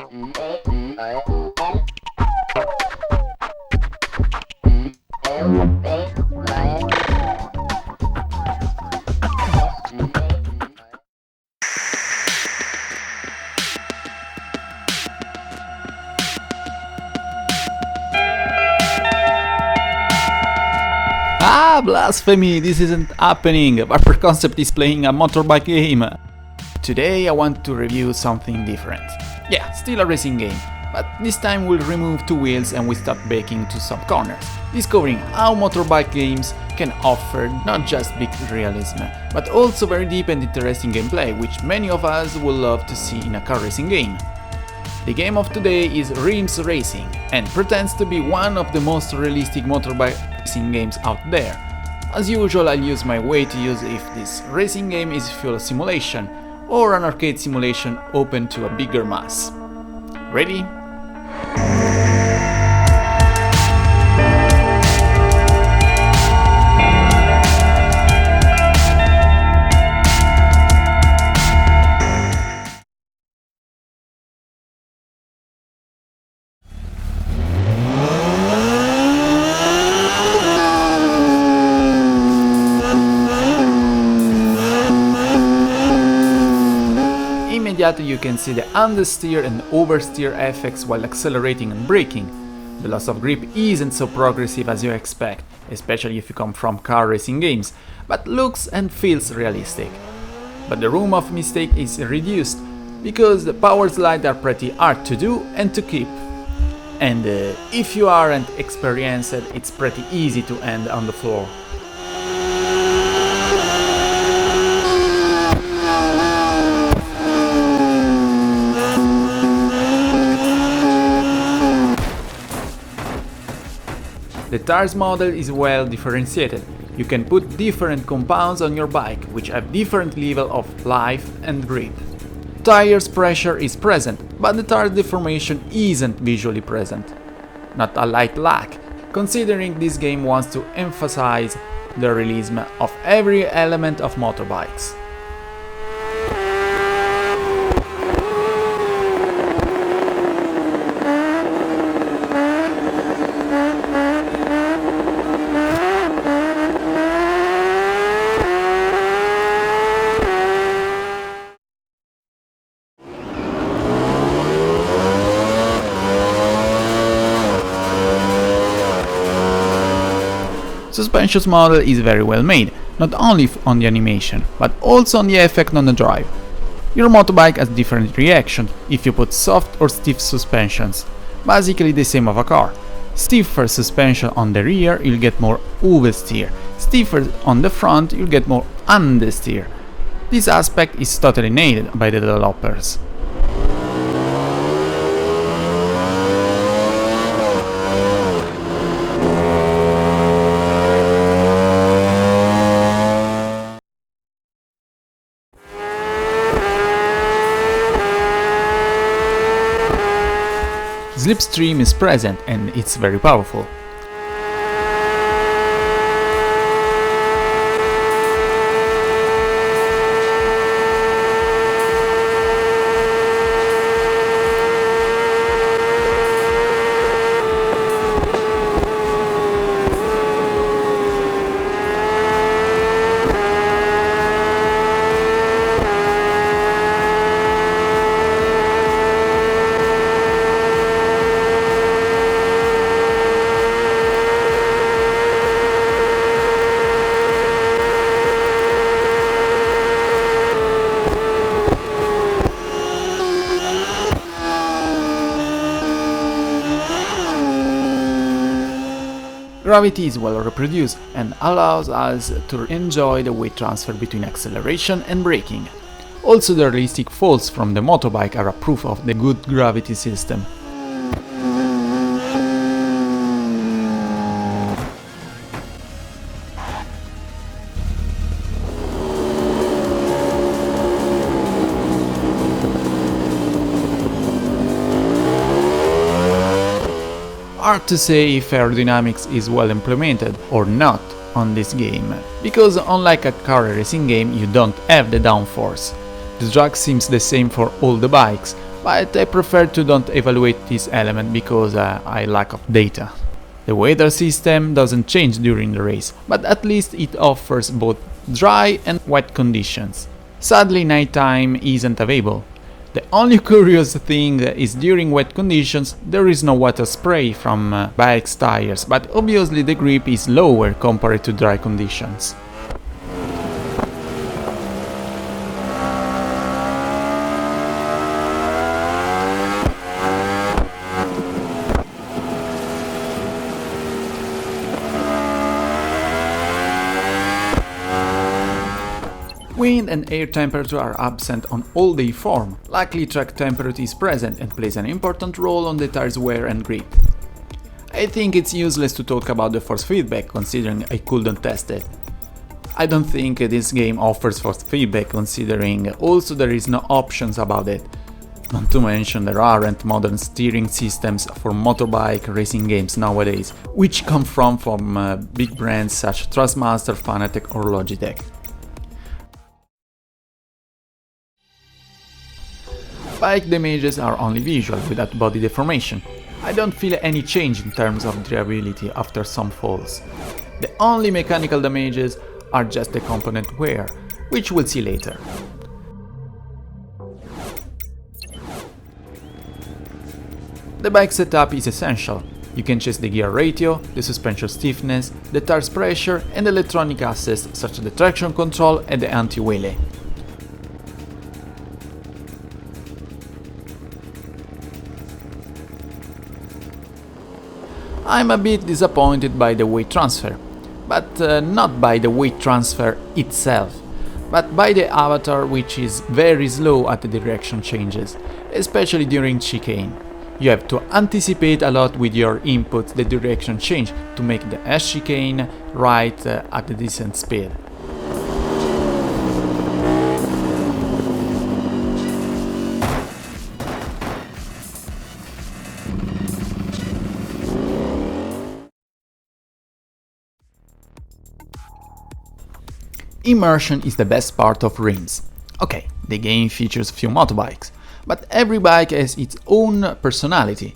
Ah, blasphemy! This isn't happening! Viperconcept is playing a motorbike game! Today I want to review something different. Yeah, still a racing game, but this time we'll remove two wheels and we start braking to some corners, discovering how motorbike games can offer not just big realism, but also very deep and interesting gameplay, which many of us would love to see in a car racing game. The game of today is Rims Racing, and pretends to be one of the most realistic motorbike racing games out there. As usual, I'll use my way to use if this racing game is full simulation, or an arcade simulation open to a bigger mass. Ready? Immediately you can see the understeer and oversteer effects while accelerating and braking. The loss of grip isn't so progressive as you expect, especially if you come from car racing games, but looks and feels realistic. But the room of mistake is reduced, because the power slides are pretty hard to do and to keep. And if you aren't experienced, it's pretty easy to end on the floor. The tires model is well differentiated. You can put different compounds on your bike, which have different level of life and grip. Tires pressure is present, but the tire deformation isn't visually present. Not a light lack, considering this game wants to emphasize the realism of every element of motorbikes. Suspensions model is very well made, not only on the animation, but also on the effect on the drive. Your motorbike has different reaction if you put soft or stiff suspensions, basically the same of a car. Stiffer suspension on the rear, you'll get more oversteer. Stiffer on the front, you'll get more understeer. This aspect is totally nailed by the developers. Slipstream is present and it's very powerful. Gravity is well reproduced and allows us to enjoy the weight transfer between acceleration and braking. Also, the realistic falls from the motorbike are a proof of the good gravity system. Hard to say if aerodynamics is well implemented or not on this game, because unlike a car racing game you don't have the downforce. The drag seems the same for all the bikes, but I prefer to don't evaluate this element because I lack of data. The weather system doesn't change during the race, but at least it offers both dry and wet conditions. Sadly, nighttime isn't available. The only curious thing is during wet conditions there is no water spray from bike's tires, but obviously the grip is lower compared to dry conditions. Wind and air temperature are absent on all-day form. Luckily, track temperature is present and plays an important role on the tire's wear and grip. I think it's useless to talk about the force feedback, considering I couldn't test it. I don't think this game offers force feedback, considering also there is no options about it. Not to mention there aren't modern steering systems for motorbike racing games nowadays, which come from big brands such as Thrustmaster, Fanatec or Logitech. Bike damages are only visual, without body deformation. I don't feel any change in terms of durability after some falls. The only mechanical damages are just the component wear, which we'll see later. The bike setup is essential. You can change the gear ratio, the suspension stiffness, the tires pressure and electronic assets such as the traction control and the anti-wheelie. I'm a bit disappointed by the weight transfer, but not by the weight transfer itself, but by the avatar, which is very slow at the direction changes, especially during chicane. You have to anticipate a lot with your inputs the direction change to make the S-chicane right at a decent speed. Immersion is the best part of rims. Okay, the game features few motorbikes, but every bike has its own personality.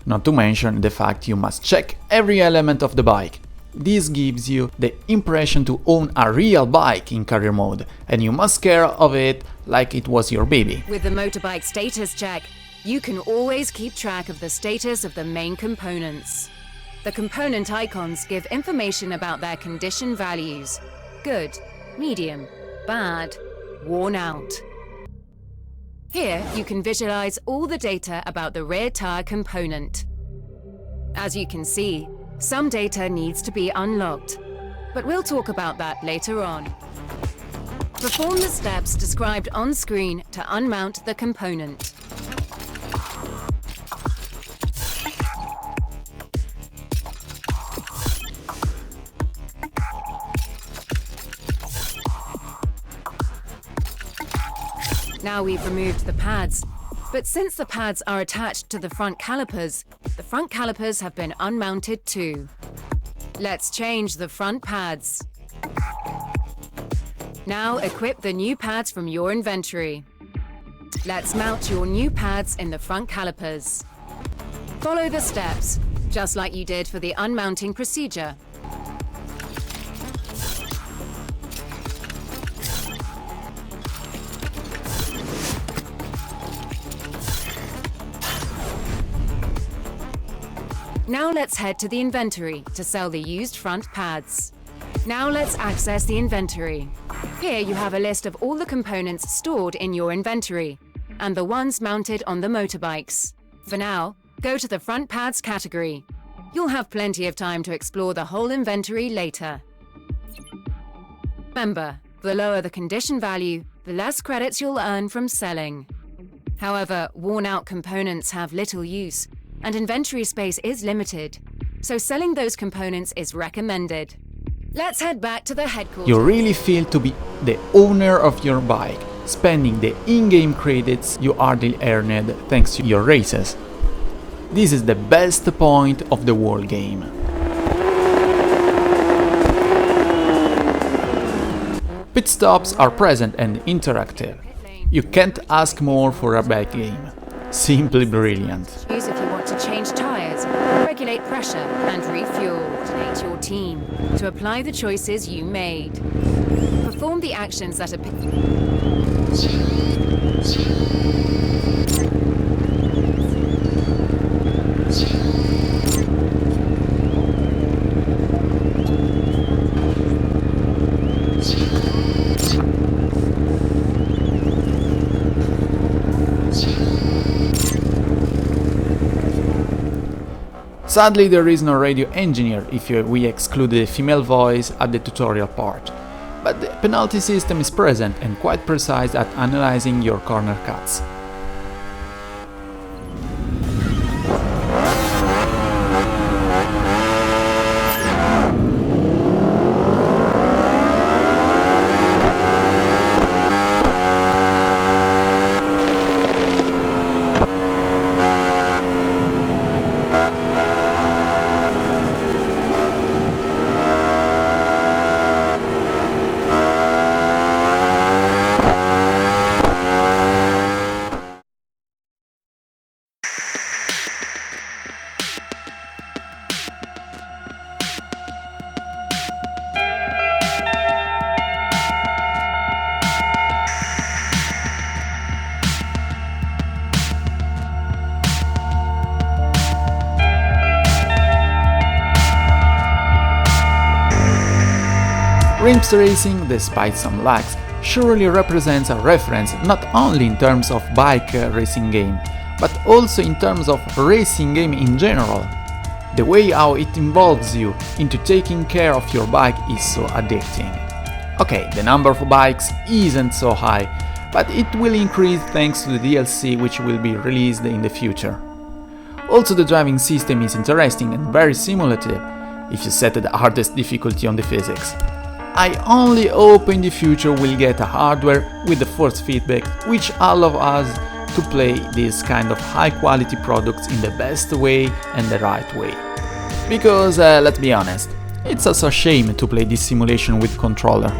Not to mention the fact you must check every element of the bike. This gives you the impression to own a real bike in career mode, and you must care of it like it was your baby. With the motorbike status check, you can always keep track of the status of the main components. The component icons give information about their condition values: good, medium, bad, worn out. Here you can visualize all the data about the rear tire component. As you can see, some data needs to be unlocked, but we'll talk about that later on. Perform the steps described on screen to unmount the component. Now we've removed the pads, but since the pads are attached to the front calipers have been unmounted too. Let's change the front pads. Now equip the new pads from your inventory. Let's mount your new pads in the front calipers. Follow the steps, just like you did for the unmounting procedure. Now let's head to the inventory to sell the used front pads. Now let's access the inventory. Here you have a list of all the components stored in your inventory and the ones mounted on the motorbikes. For now, go to the front pads category. You'll have plenty of time to explore the whole inventory later. Remember, the lower the condition value, the less credits you'll earn from selling. However, worn-out components have little use, and inventory space is limited, so selling those components is recommended. Let's head back to the headquarters. You really feel to be the owner of your bike, spending the in-game credits you hardly earned thanks to your races. This is the best point of the whole game. Pit stops are present and interactive. You can't ask more for a bike game. Simply brilliant. Choose if you want to change tires, regulate pressure, and refuel. Coordinate your team to apply the choices you made. Perform the actions that are... Sadly, there is no radio engineer if we exclude the female voice at the tutorial part, but the penalty system is present and quite precise at analyzing your corner cuts. Rimps Racing, despite some lags, surely represents a reference not only in terms of bike racing game, but also in terms of racing game in general. The way how it involves you into taking care of your bike is so addicting. Okay, the number of bikes isn't so high, but it will increase thanks to the DLC which will be released in the future. Also, the driving system is interesting and very simulative, if you set the hardest difficulty on the physics. I only hope in the future we'll get a hardware with the force feedback which allow us to play these kind of high quality products in the best way and the right way. Because let's be honest, it's also a shame to play this simulation with controller.